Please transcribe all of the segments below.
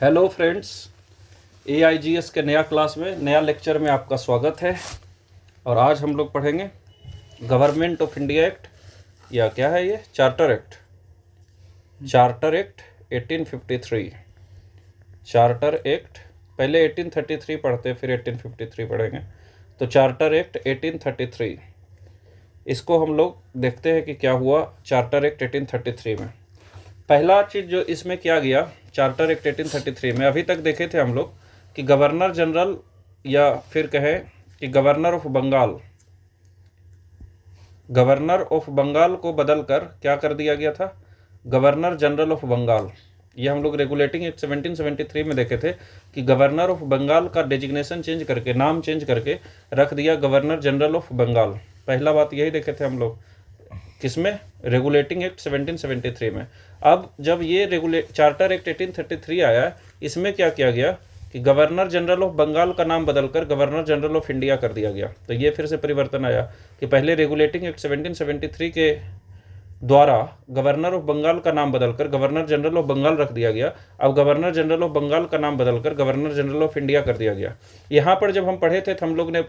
Hello friends, AIGS के नया class में नया लेक्चर में आपका स्वागत है। और आज हम लोग पढ़ेंगे गवर्नमेंट ऑफ इंडिया एक्ट, या क्या है ये, चार्टर एक्ट 1853। चार्टर एक्ट, पहले 1833 पढ़ते फिर 1853 पढ़ेंगे। तो चार्टर एक्ट 1833, इसको हम लोग देखते हैं कि क्या हुआ चार्टर एक्ट 1833 में। पहला चीज़ जो इसमें किया गया चार्टर एक्ट 1833 में, अभी तक देखे थे हम लोग कि गवर्नर जनरल या फिर कहें कि गवर्नर ऑफ बंगाल को बदलकर क्या कर दिया गया था, गवर्नर जनरल ऑफ बंगाल। ये हम लोग रेगुलेटिंग एक्ट 1773 में देखे थे कि गवर्नर ऑफ बंगाल का डेजिग्नेशन चेंज करके, नाम चेंज करके रख दिया गवर्नर जनरल ऑफ बंगाल। पहला बात यही देखे थे हम लोग, किसमें, रेगुलेटिंग एक्ट 1773 में। अब जब ये चार्टर एक्ट 1833 आया, इसमें क्या किया गया कि गवर्नर जनरल ऑफ बंगाल का नाम बदलकर गवर्नर जनरल ऑफ इंडिया कर दिया गया। तो ये फिर से परिवर्तन आया कि पहले रेगुलेटिंग एक्ट 1773 के द्वारा गवर्नर ऑफ बंगाल का नाम बदलकर गवर्नर जनरल ऑफ बंगाल रख दिया गया। अब गवर्नर जनरल ऑफ बंगाल का नाम बदलकर गवर्नर जनरल ऑफ इंडिया कर दिया गया। यहाँ पर जब हम पढ़े थे तो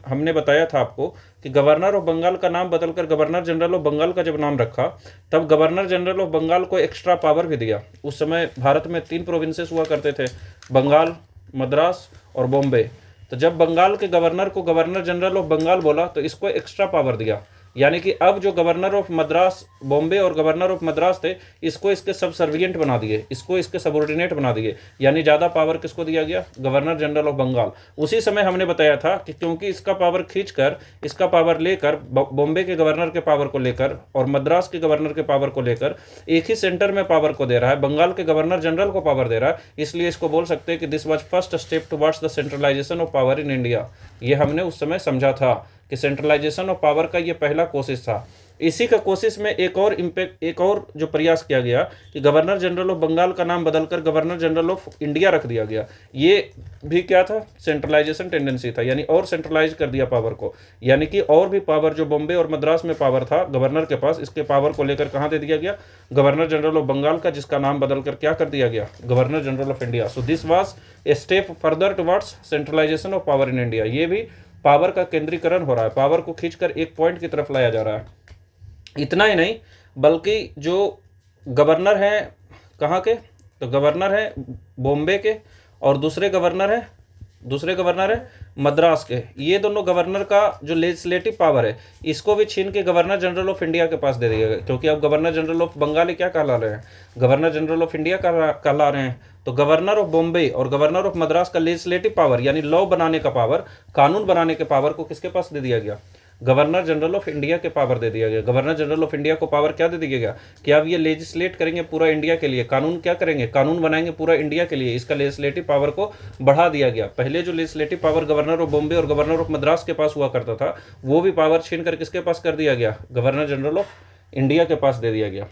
हमने बताया था आपको कि गवर्नर ऑफ बंगाल का नाम बदलकर गवर्नर जनरल ऑफ बंगाल का जब नाम रखा, तब गवर्नर जनरल ऑफ बंगाल को एक्स्ट्रा पावर भी दिया। उस समय भारत में 3 प्रोविंसेस हुआ करते थे, बंगाल, मद्रास और बॉम्बे। तो जब बंगाल के गवर्नर को गवर्नर जनरल ऑफ बंगाल बोला तो इसको एक्स्ट्रा पावर दिया, यानी कि अब जो गवर्नर ऑफ मद्रास, बॉम्बे और गवर्नर ऑफ मद्रास थे, इसको इसके सबसर्विएंट बना दिए, इसको इसके सबऑर्डिनेट बना दिए। यानी ज़्यादा पावर किसको दिया गया, गवर्नर जनरल ऑफ बंगाल। उसी समय हमने बताया था कि क्योंकि इसका पावर खींचकर, इसका पावर लेकर, बॉम्बे के गवर्नर के पावर को लेकर और मद्रास के गवर्नर के पावर को लेकर एक ही सेंटर में पावर को दे रहा है, बंगाल के गवर्नर जनरल को पावर दे रहा है, इसलिए इसको बोल सकते हैं कि this was first step towards the centralization of power in India. ये हमने उस समय समझा था कि सेंट्रलाइजेशन ऑफ पावर का ये पहला कोशिश था। इसी का कोशिश में एक और जो प्रयास किया गया कि गवर्नर जनरल ऑफ बंगाल का नाम बदलकर गवर्नर जनरल ऑफ इंडिया रख दिया गया। ये भी क्या था, सेंट्रलाइजेशन टेंडेंसी था, यानी और सेंट्रलाइज कर दिया पावर को। यानी कि और भी पावर जो बॉम्बे और मद्रास में पावर था गवर्नर के पास, इसके पावर को लेकर कहाँ दे दिया गया, गवर्नर जनरल ऑफ बंगाल का, जिसका नाम बदलकर क्या कर दिया गया, governor general of India. So this was a step further towards centralization of power in India. ये भी पावर का केंद्रीकरण हो रहा है, पावर को खींचकर एक पॉइंट की तरफ लाया जा रहा है। इतना ही नहीं, बल्कि जो गवर्नर हैं कहाँ के, तो गवर्नर हैं बॉम्बे के और दूसरे गवर्नर हैं मद्रास के। ये दोनों गवर्नर का जो लेजिस्लेटिव पावर है, इसको भी छीन के गवर्नर जनरल ऑफ इंडिया के पास दे दिया गया। क्योंकि अब गवर्नर जनरल ऑफ बंगाल क्या कहला रहे हैं, गवर्नर जनरल ऑफ इंडिया कहला रहे हैं। तो गवर्नर ऑफ बॉम्बे और गवर्नर ऑफ मद्रास का लेजिस्लेटिव पावर, यानी लॉ बनाने का पावर, कानून बनाने के पावर को किसके पास दे दिया गया, गवर्नर जनरल ऑफ इंडिया के पावर दे दिया गया। गवर्नर जनरल ऑफ इंडिया को पावर क्या दे दिया गया कि अब ये लेजिस्लेट करेंगे पूरा इंडिया के लिए, कानून क्या करेंगे, कानून बनाएंगे पूरा इंडिया के लिए। इसका लेजिस्लेटिव पावर को बढ़ा दिया गया। पहले जो legislative power governor of Bombay और गवर्नर ऑफ मद्रास के पास हुआ करता था, वो भी पावर छीन कर किसके पास कर दिया गया, गवर्नर जनरल ऑफ इंडिया के पास दे दिया गया।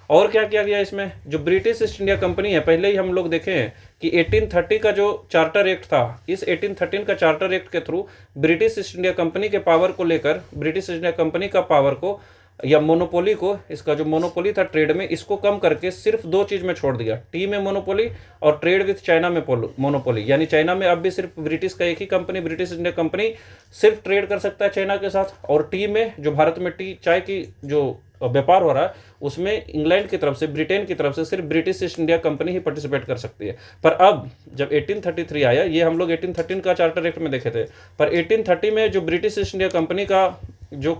और क्या किया गया इसमें, जो ब्रिटिश ईस्ट इंडिया कंपनी है, पहले ही हम लोग देखे हैं कि 1830 का जो चार्टर एक्ट था, इस 1813 का चार्टर एक्ट के through British east India company के पावर को लेकर, ब्रिटिश ईस्ट इंडिया कंपनी का पावर को या मोनोपोली को, इसका जो मोनोपोली था ट्रेड में, इसको कम करके सिर्फ 2 चीज़ में छोड़ दिया, टी में मोनोपोली और ट्रेड विथ चाइना में मोनोपोली। यानी चाइना में अब भी सिर्फ ब्रिटिश का एक ही कंपनी, ब्रिटिश इंडिया कंपनी सिर्फ ट्रेड कर सकता है चाइना के साथ। और टी में, जो भारत में टी चाय की जो व्यापार हो रहा है, उसमें इंग्लैंड की तरफ से, ब्रिटेन की तरफ से सिर्फ ब्रिटिश ईस्ट इंडिया कंपनी ही पार्टिसिपेट कर सकती है। पर अब जब 1833 आया, ये हम लोग 1813 का चार्टर एक्ट में देखे थे, पर 1830 में जो ब्रिटिश ईस्ट इंडिया कंपनी का जो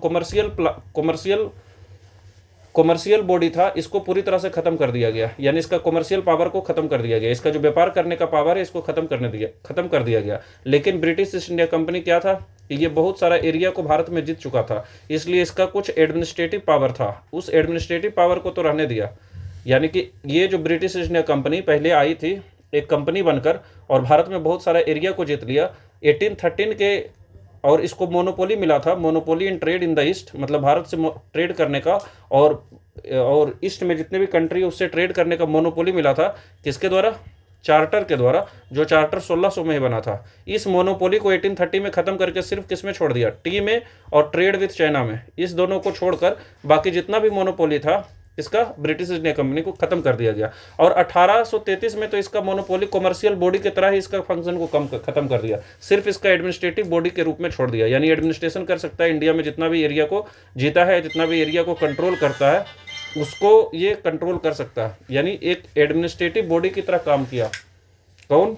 कॉमर्शियल बॉडी था, इसको पूरी तरह से खत्म कर दिया गया। यानी इसका कॉमर्शियल पावर को खत्म कर दिया गया, इसका जो व्यापार करने का पावर है, इसको खत्म कर दिया गया। लेकिन ब्रिटिश ईस्ट इंडिया कंपनी क्या था कि ये बहुत सारा एरिया को भारत में जीत चुका था, इसलिए इसका कुछ एडमिनिस्ट्रेटिव पावर था, उस एडमिनिस्ट्रेटिव पावर को तो रहने दिया। यानी कि ये जो ब्रिटिश ईस्ट इंडिया कंपनी पहले आई थी एक कंपनी बनकर और भारत में बहुत सारा एरिया को जीत लिया 1813 के, और इसको मोनोपोली मिला था, monopoly in trade in the east, मतलब भारत से ट्रेड करने का और ईस्ट में जितने भी कंट्री उससे ट्रेड करने का मोनोपोली मिला था। किसके द्वारा, चार्टर के द्वारा, जो चार्टर 1600 में ही बना था। इस मोनोपोली को 1830 में खत्म करके सिर्फ किस में छोड़ दिया, टी में और ट्रेड विथ चाइना में। इस दोनों को छोड़कर बाकी जितना भी मोनोपोली था इसका ब्रिटिश ईस्ट इंडिया कंपनी को खत्म कर दिया गया। और 1833 में तो इसका मोनोपोली कमर्शियल बॉडी की तरह ही इसका फंक्शन को खत्म कर दिया, सिर्फ इसका एडमिनिस्ट्रेटिव बॉडी के रूप में छोड़ दिया। यानी एडमिनिस्ट्रेशन कर सकता है, इंडिया में जितना भी एरिया को जीता है, जितना भी एरिया को कंट्रोल करता है, उसको ये कंट्रोल कर सकता है। यानी एक एडमिनिस्ट्रेटिव बॉडी की तरह काम किया। कौन?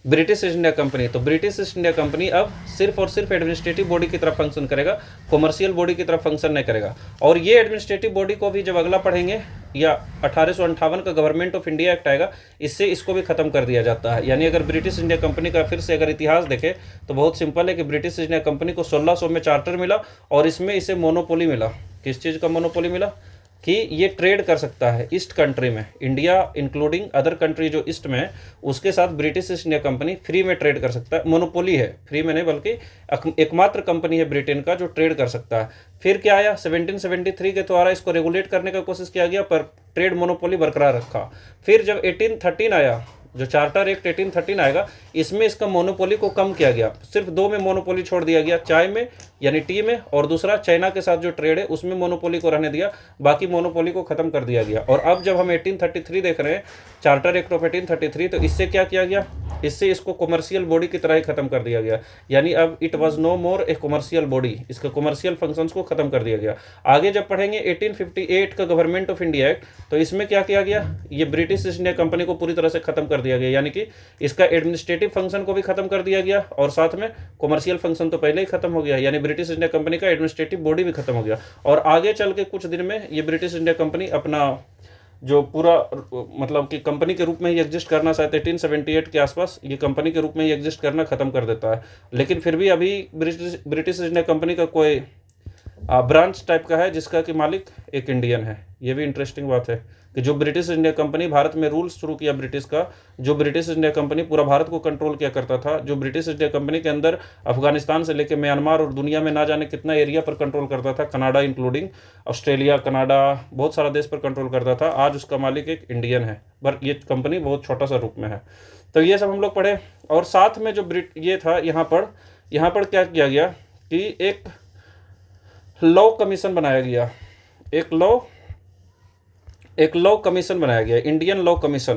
British east India company. तो ब्रिटिश ईस्ट इंडिया कंपनी अब सिर्फ और सिर्फ एडमिनिस्ट्रेटिव बॉडी की तरह फंक्शन करेगा, कमर्शियल बॉडी की तरह फंक्शन नहीं करेगा। और ये एडमिनिस्ट्रेटिव बॉडी को भी जब अगला पढ़ेंगे, या 1858 का गवर्नमेंट ऑफ इंडिया एक्ट आएगा, इससे इसको भी खत्म कर दिया जाता है। यानी अगर ब्रिटिश इंडिया कंपनी का फिर से अगर इतिहास देखें तो बहुत सिंपल है कि ब्रिटिश ईस्ट इंडिया कंपनी को 1600 में चार्टर मिला और इसमें इसे मोनोपोली मिला। किस चीज़ का मोनोपोली मिला? कि ये ट्रेड कर सकता है ईस्ट कंट्री में, इंडिया इंक्लूडिंग अदर कंट्री जो ईस्ट में है उसके साथ British east India company free में ट्रेड कर सकता है। मोनोपोली है, फ्री में नहीं बल्कि एकमात्र कंपनी है ब्रिटेन का जो ट्रेड कर सकता है। फिर क्या आया? 1773 के द्वारा इसको रेगुलेट करने का कोशिश किया गया, पर ट्रेड मोनोपोली बरकरार रखा। फिर जब 1813 आया, जो चार्टर एक्ट 1813 आएगा, इसमें इसका मोनोपोली को कम किया गया। सिर्फ दो में मोनोपोली छोड़ दिया गया, चाय में यानी टी में, और दूसरा चाइना के साथ जो ट्रेड है उसमें मोनोपोली को रहने दिया, बाकी मोनोपोली को खत्म कर दिया गया। और अब जब हम 1833 देख रहे हैं, चार्टर एक्ट ऑफ 1833, तो इससे क्या किया गया? इससे इसको कमर्शियल बॉडी की तरह ही खत्म कर दिया गया। यानी अब it was no more a commercial body, इसका कमर्शियल फंक्शंस को खत्म कर दिया गया। आगे जब पढ़ेंगे 1858 का गवर्नमेंट ऑफ इंडिया एक्ट, तो इसमें क्या किया गया? ये ब्रिटिश ईस्ट इंडिया कंपनी को पूरी तरह से खत्म कर दिया गया, यानी कि इसका एडमिनिस्ट्रेटिव फंक्शन को भी खत्म कर दिया गया और साथ में कमर्शियल फंक्शन तो पहले ही खत्म हो गया, यानी ब्रिटिश इंडिया कंपनी का एडमिनिस्ट्रेटिव बॉडी भी खत्म हो गया। और आगे चल के कुछ दिन में ये ब्रिटिश इंडिया कंपनी अपना जो पूरा मतलब कि कंपनी के रूप में ही एग्जिस्ट करना, शायद 1878 के आसपास ये कंपनी के रूप में ही एग्जिस्ट करना खत्म कर देता है। लेकिन फिर भी अभी ब्रिटिश इंडिया कंपनी का कोई ब्रांच टाइप का है जिसका कि मालिक एक इंडियन है। ये भी इंटरेस्टिंग बात है कि जो ब्रिटिश इंडिया कंपनी भारत में रूल्स शुरू किया ब्रिटिश का, जो ब्रिटिश इंडिया कंपनी पूरा भारत को कंट्रोल किया करता था, जो ब्रिटिश इंडिया कंपनी के अंदर अफगानिस्तान से लेकर म्यांमार और दुनिया में ना जाने कितना एरिया पर कंट्रोल करता था, कनाडा इंक्लूडिंग, ऑस्ट्रेलिया, कनाडा, बहुत सारा देश पर कंट्रोल करता था, आज उसका मालिक एक इंडियन है, पर ये कंपनी बहुत छोटा सा रूप में है। तो ये सब हम लोग पढ़े। और साथ में जो ये था यहाँ पर क्या किया गया कि एक लॉ कमीशन बनाया गया, एक लॉ कमीशन बनाया गया, इंडियन लॉ कमीशन।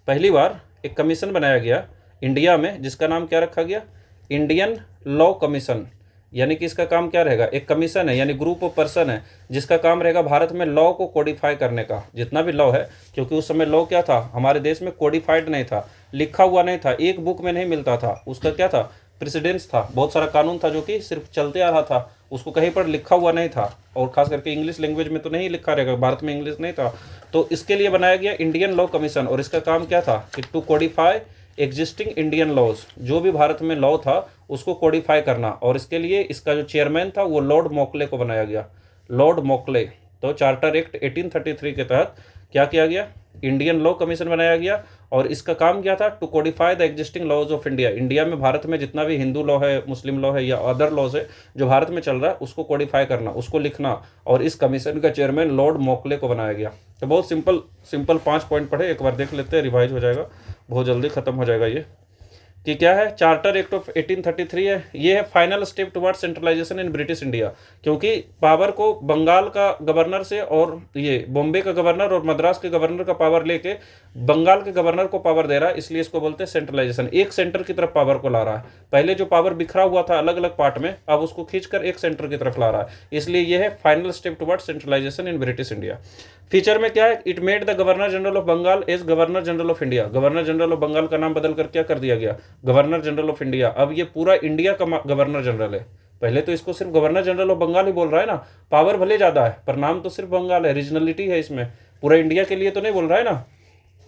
पहली बार एक कमीशन बनाया गया इंडिया में, जिसका नाम क्या रखा गया? Indian law commission. यानी कि इसका काम क्या रहेगा? एक कमीशन है, यानी ग्रुप ऑफ पर्सन है जिसका काम रहेगा भारत में लॉ को कोडिफाई करने का, जितना भी लॉ है। क्योंकि उस समय लॉ क्या था? हमारे देश में कोडिफाइड नहीं था, लिखा हुआ नहीं था, एक बुक में नहीं मिलता था। उसका क्या था? प्रेसिडेंस था, बहुत सारा कानून था जो कि सिर्फ चलते आ रहा था, उसको कहीं पर लिखा हुआ नहीं था। और खास करके इंग्लिश लैंग्वेज में तो नहीं लिखा रहेगा, भारत में इंग्लिश नहीं था। तो इसके लिए बनाया गया इंडियन लॉ कमीशन। और इसका काम क्या था? कि to codify existing Indian laws, जो भी भारत में लॉ था उसको कोडिफाई करना। और इसके लिए इसका जो चेयरमैन था वो लॉर्ड मोकले को बनाया गया, लॉर्ड मोकले। तो चार्टर एक्ट 1833 के तहत क्या किया गया? इंडियन लॉ कमीशन बनाया गया। और इसका काम क्या था? To codify the existing laws of India. India में, भारत में जितना भी हिंदू लॉ है, मुस्लिम लॉ है या अदर लॉज है जो भारत में चल रहा है, उसको कोडिफाई करना, उसको लिखना। और इस कमीशन का चेयरमैन लॉर्ड मोकले को बनाया गया। तो बहुत सिंपल 5 पॉइंट पढ़े, एक बार देख लेते हैं, रिवाइज हो जाएगा, बहुत जल्दी खत्म हो जाएगा ये। कि क्या है? चार्टर एक्ट ऑफ 1833 है, ये है final step toward centralization in British India. क्योंकि पावर को बंगाल का गवर्नर से और ये बॉम्बे का गवर्नर और मद्रास के गवर्नर का पावर लेके बंगाल के गवर्नर को पावर दे रहा है, इसलिए इसको बोलते हैं सेंट्रलाइजेशन। एक सेंटर की तरफ पावर को ला रहा है। पहले जो पावर बिखरा हुआ था अलग अलग पार्ट में, अब उसको खींचकर एक सेंटर की तरफ ला रहा है, इसलिए यह है final step toward centralization in British India. Feature में क्या है? It made the governor general of Bengal as governor general of India. Governor general of Bengal का नाम बदल कर क्या कर दिया गया? Governor general of India. अब ये पूरा इंडिया का गवर्नर जनरल है। पहले तो इसको सिर्फ गवर्नर जनरल ऑफ बंगाल ही बोल रहा है ना, पावर भले ज्यादा है पर नाम तो सिर्फ बंगाल है, रीजनलिटी है इसमें, पूरा इंडिया के लिए तो नहीं बोल रहा है ना।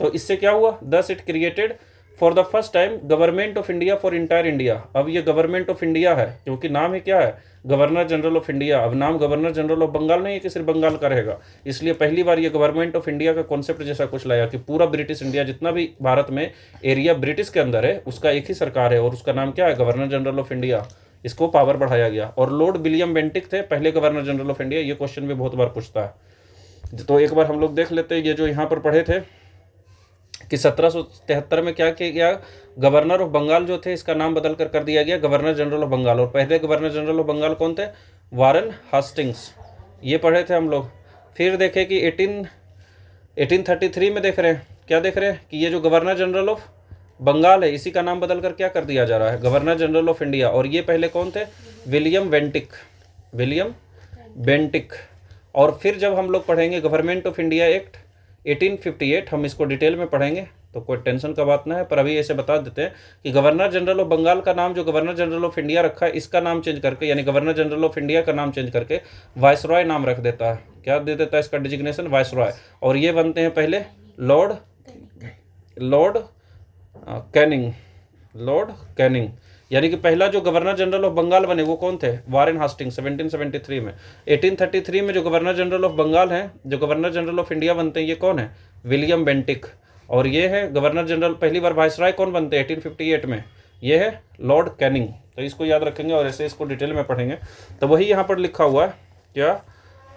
तो इससे क्या हुआ? Thus it created for the first time government of India for entire India. अब ये गवर्नमेंट ऑफ इंडिया है, क्योंकि नाम ही क्या है? Governor general of India. अब नाम गवर्नर जनरल ऑफ बंगाल नहीं है कि सिर्फ बंगाल का रहेगा, इसलिए पहली बार ये गवर्नमेंट ऑफ इंडिया का कॉन्सेप्ट जैसा कुछ लाया कि पूरा ब्रिटिश इंडिया, जितना भी भारत में एरिया ब्रिटिश के अंदर है, उसका एक ही सरकार है और उसका नाम क्या है? Governor general of India. इसको पावर बढ़ाया गया। और लॉर्ड विलियम बेंटिक थे पहले गवर्नर जनरल ऑफ इंडिया। ये क्वेश्चन भी बहुत बार पूछता है, तो एक बार हम लोग देख लेते हैं। ये जो यहाँ पर पढ़े थे कि 1773 में क्या किया गया? गवर्नर ऑफ बंगाल जो थे, इसका नाम बदल कर दिया गया गवर्नर जनरल ऑफ बंगाल। और पहले गवर्नर जनरल ऑफ बंगाल कौन थे? Warren Hastings. ये पढ़े थे हम लोग। फिर देखें कि 1833 में देख रहे हैं, क्या देख रहे हैं कि ये जो गवर्नर जनरल ऑफ बंगाल है इसी का नाम बदल कर क्या कर दिया जा रहा है, गवर्नर जनरल ऑफ इंडिया। और ये पहले कौन थे, विलियम बेंटिक, विलियम बेंटिक। और फिर जब हम लोग पढ़ेंगे गवर्नमेंट ऑफ इंडिया एक्ट 1858, हम इसको डिटेल में पढ़ेंगे तो कोई टेंशन का बात ना है, पर अभी ऐसे बता देते हैं कि गवर्नर जनरल ऑफ बंगाल का नाम जो गवर्नर जनरल ऑफ इंडिया रखा है इसका नाम चेंज करके, यानी गवर्नर जनरल ऑफ इंडिया का नाम चेंज करके वाइसरॉय नाम रख देता है। क्या दे देता है इसका डिजिग्नेशन, वाइसरॉय। और ये बनते हैं पहले लॉर्ड कैनिंग, लॉर्ड कैनिंग। यानी कि पहला जो गवर्नर जनरल ऑफ बंगाल बने वो कौन थे, वारेन हास्टिंग्स 1773 में। 1833 में जो गवर्नर जनरल ऑफ बंगाल हैं, जो गवर्नर जनरल ऑफ इंडिया बनते हैं ये कौन है, विलियम बेंटिक। और ये है गवर्नर जनरल, पहली बार वाइसराय कौन बनते हैं 1858 में, ये है लॉर्ड कैनिंग। तो इसको याद रखेंगे और ऐसे इसको डिटेल में पढ़ेंगे। तो वही यहाँ पर लिखा हुआ है क्या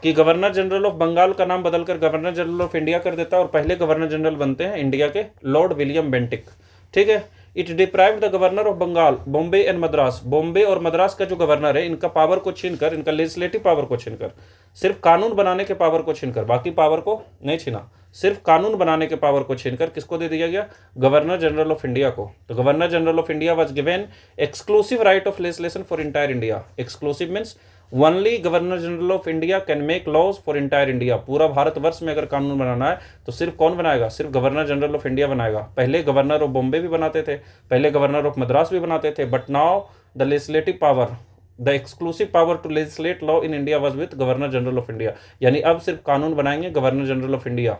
कि गवर्नर जनरल ऑफ बंगाल का नाम बदलकर गवर्नर जनरल ऑफ इंडिया कर देता है और पहले गवर्नर जनरल बनते हैं इंडिया के लॉर्ड विलियम बेंटिक। ठीक है। It deprived the governor of Bengal, Bombay and Madras, Bombay और मद्रास का जो गवर्नर है इनका पावर को छीनकर, इनका लेजिस्लेटिव पावर को छीनकर, सिर्फ कानून बनाने के पावर को छीनकर, बाकी पावर को नहीं छीना, सिर्फ कानून बनाने के पावर को छीनकर किसको दे दिया गया, गवर्नर जनरल ऑफ इंडिया को। तो governor general of India was given exclusive right of legislation for entire India. Exclusive means only governor general of India can make laws for entire India. पूरा भारतवर्ष में अगर कानून बनाना है तो सिर्फ कौन बनाएगा, सिर्फ गवर्नर जनरल ऑफ इंडिया बनाएगा। पहले गवर्नर ऑफ बॉम्बे भी बनाते थे, पहले गवर्नर ऑफ मद्रास भी बनाते थे, but now the legislative power, the exclusive power to legislate law in India was with governor general of India. यानी अब सिर्फ कानून बनाएंगे governor general of India.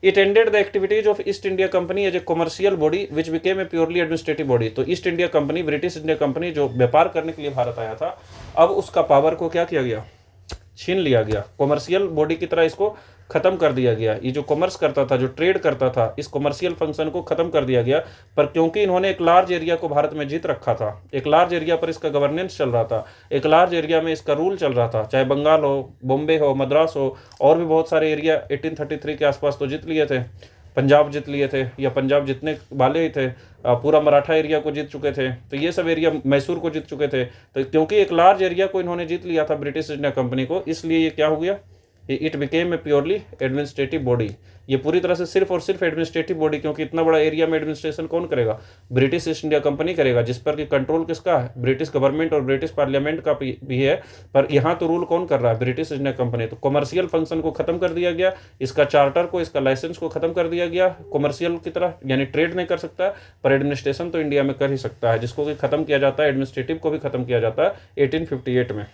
It ended the activities of East India Company as a commercial body which became a purely administrative body। तो east India company, British India company जो व्यापार करने के लिए भारत आया था, अब उसका पावर को क्या किया गया, छीन लिया गया। कॉमर्शियल बॉडी की तरह इसको खत्म कर दिया गया। ये जो कॉमर्स करता था, जो ट्रेड करता था, इस कॉमर्शियल फंक्शन को खत्म कर दिया गया। पर क्योंकि इन्होंने एक लार्ज एरिया को भारत में जीत रखा था, एक लार्ज एरिया पर इसका गवर्नेंस चल रहा था, एक लार्ज एरिया में इसका रूल चल रहा था, चाहे बंगाल हो, बॉम्बे हो, मद्रास हो, और भी बहुत सारे एरिया 1833 के आसपास तो जीत लिए थे, पंजाब जीत लिए थे, या पंजाब जितने वाले ही थे, पूरा मराठा एरिया को जीत चुके थे, तो ये सब एरिया मैसूर को जीत चुके थे। तो क्योंकि एक लार्ज एरिया को इन्होंने जीत लिया था ब्रिटिश इंडिया कंपनी को, इसलिए ये क्या हो गया, it became a purely administrative body. ये पूरी तरह से सिर्फ और सिर्फ एडमिनिस्ट्रेटिव बॉडी, क्योंकि इतना बड़ा एरिया में एडमिनिस्ट्रेशन कौन करेगा, ब्रिटिश ईस्ट इंडिया कंपनी करेगा, जिस पर कि कंट्रोल किसका है, ब्रिटिश गवर्नमेंट और ब्रिटिश पार्लियामेंट का भी है। पर यहाँ तो रूल कौन कर रहा है, ब्रिटिश ईस्ट इंडिया कंपनी। तो कॉमर्शियल फंक्शन को खत्म कर दिया गया, इसका चार्टर को, इसका लाइसेंस को खत्म कर दिया गया। कॉमर्शियल की तरह यानी ट्रेड नहीं कर सकता, पर एडमिनिस्ट्रेशन तो इंडिया में कर ही सकता है, जिसको कि खत्म किया जाता है, एडमिनिस्ट्रेटिव को भी खत्म किया जाता है 1858 में।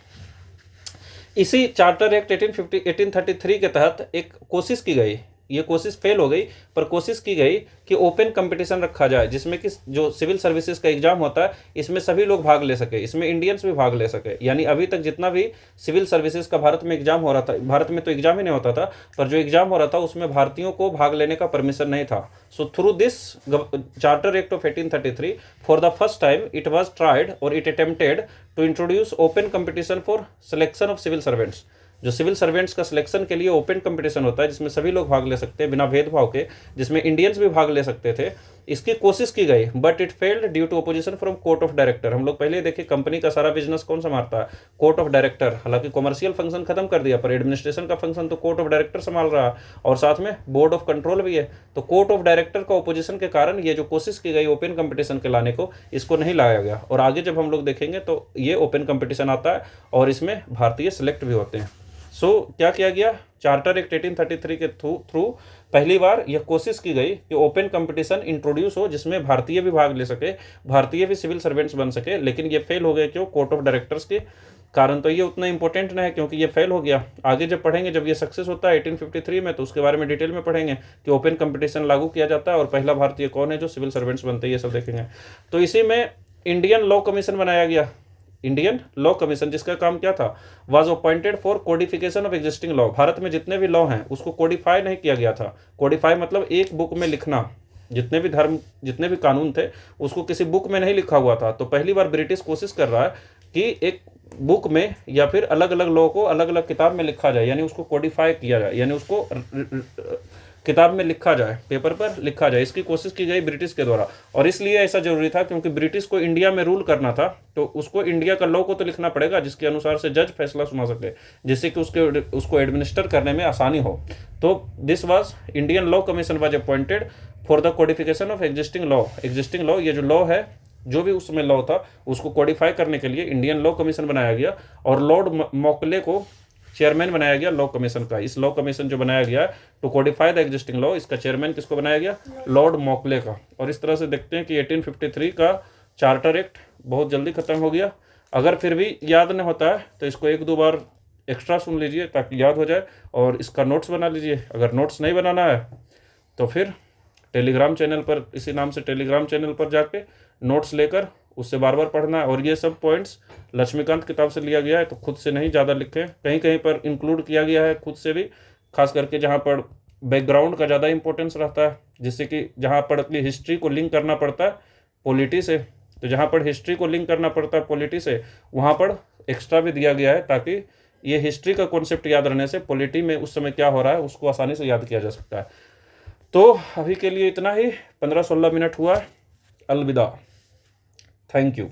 इसी चार्टर एक्ट 1833 के तहत एक कोशिश की गई, ये कोशिश फेल हो गई, पर कोशिश की गई कि ओपन कंपटीशन रखा जाए, जिसमें कि जो सिविल सर्विसेज का एग्जाम होता है इसमें सभी लोग भाग ले सके, इसमें इंडियंस भी भाग ले सके। यानी अभी तक जितना भी सिविल सर्विसेज का भारत में एग्जाम हो रहा था, भारत में तो एग्जाम ही नहीं होता था, पर जो एग्जाम हो रहा था उसमें भारतीयों को भाग लेने का परमिशन नहीं था। So through this charter act of 1833 for the first time it was tried और it attempted to introduce open competition for selection of civil servants. जो सिविल सर्वेंट्स का सिलेक्शन के लिए ओपन कंपटीशन होता है, जिसमें सभी लोग भाग ले सकते हैं बिना भेदभाव के, जिसमें इंडियंस भी भाग ले सकते थे, इसकी कोशिश की गई, but it failed due to opposition from court of director. हम लोग पहले देखे कंपनी का सारा बिजनेस कौन संभालता है, कोर्ट ऑफ डायरेक्टर। हालांकि कॉमर्शियल फंक्शन खत्म कर दिया, पर एडमिनिस्ट्रेशन का फंक्शन तो कोर्ट ऑफ डायरेक्टर संभाल रहा है, और साथ में बोर्ड ऑफ कंट्रोल भी है। तो कोर्ट ऑफ डायरेक्टर का अपोजिशन के कारण ये जो कोशिश की गई ओपन कंपटीशन के लाने को, इसको नहीं लाया गया। और आगे जब हम लोग देखेंगे तो ये ओपन कंपटीशन आता है और इसमें भारतीय सिलेक्ट भी होते हैं। सो क्या किया गया, चार्टर एक्ट 1833 के थ्रू पहली बार यह कोशिश की गई कि ओपन कंपटीशन इंट्रोड्यूस हो, जिसमें भारतीय भी भाग ले सके, भारतीय भी सिविल सर्वेंट्स बन सके। लेकिन ये फेल हो गए, क्यों, कोर्ट ऑफ डायरेक्टर्स के कारण। तो ये उतना इंपॉर्टेंट नहीं है क्योंकि ये फेल हो गया। आगे जब पढ़ेंगे, जब ये सक्सेस होता है 1853 में, तो उसके बारे में डिटेल में पढ़ेंगे कि ओपन कंपटीशन लागू किया जाता है और पहला भारतीय कौन है जो सिविल सर्वेंट्स बनते हैं, ये सब देखेंगे। तो इसी में इंडियन लॉ कमीशन बनाया गया, इंडियन लॉ कमीशन, जिसका काम क्या था, was appointed for codification of existing law. Bharat में जितने भी लॉ हैं उसको कोडिफाई नहीं किया गया था। कोडिफाई मतलब एक बुक में लिखना, जितने भी धर्म, जितने भी कानून थे उसको किसी बुक में नहीं लिखा हुआ था। तो पहली बार ब्रिटिश कोशिश कर रहा है कि एक बुक में या फिर अलग अलग लॉ को अलग अलग किताब में लिखा जाए, यानी उसको कोडिफाई किया जाए, यानी उसको किताब में लिखा जाए, पेपर पर लिखा जाए, इसकी कोशिश की गई ब्रिटिश के द्वारा। और इसलिए ऐसा जरूरी था क्योंकि ब्रिटिश को इंडिया में रूल करना था, तो उसको इंडिया का लॉ को तो लिखना पड़ेगा जिसके अनुसार से जज फैसला सुना सके, जिससे कि उसको एडमिनिस्टर करने में आसानी हो। तो this was Indian law commission was appointed for the codification of existing law. ये जो लॉ है, जो भी उस समय लॉ था, उसको कोडिफाई करने के लिए इंडियन लॉ कमीशन बनाया गया और लॉर्ड मॉकले को चेयरमैन बनाया गया लॉ कमीशन का। इस लॉ कमीशन जो बनाया गया to codify the existing law, इसका चेयरमैन किसको बनाया गया? लॉर्ड मॉकले का। और इस तरह से देखते हैं कि 1853 का चार्टर एक्ट बहुत जल्दी खत्म हो गया। अगर फिर भी याद नहीं होता है तो इसको एक दो बार एक्स्ट्रा सुन लीजिए ताकि याद हो जाए, और इसका नोट्स बना लीजिए। अगर नोट्स नहीं बनाना है तो फिर टेलीग्राम चैनल पर, इसी नाम से टेलीग्राम चैनल पर जाके नोट्स लेकर उससे बार बार पढ़ना है। और ये सब पॉइंट्स लक्ष्मीकांत किताब से लिया गया है, तो खुद से नहीं ज़्यादा लिखें, कहीं कहीं पर इंक्लूड किया गया है खुद से भी, खास करके जहाँ पर बैकग्राउंड का ज़्यादा इंपॉर्टेंस रहता है, जिससे कि जहाँ पर अपनी हिस्ट्री को लिंक करना पड़ता है पॉलिटी से, तो जहाँ पर हिस्ट्री को लिंक करना पड़ता है पॉलिटी से वहाँ पर एक्स्ट्रा भी दिया गया है, ताकि ये हिस्ट्री का कॉन्सेप्ट याद रहने से पॉलिटी में उस समय क्या हो रहा है उसको आसानी से याद किया जा सकता है। तो अभी के लिए इतना ही, 15-16 मिनट हुआ। अलविदा, थैंक यू।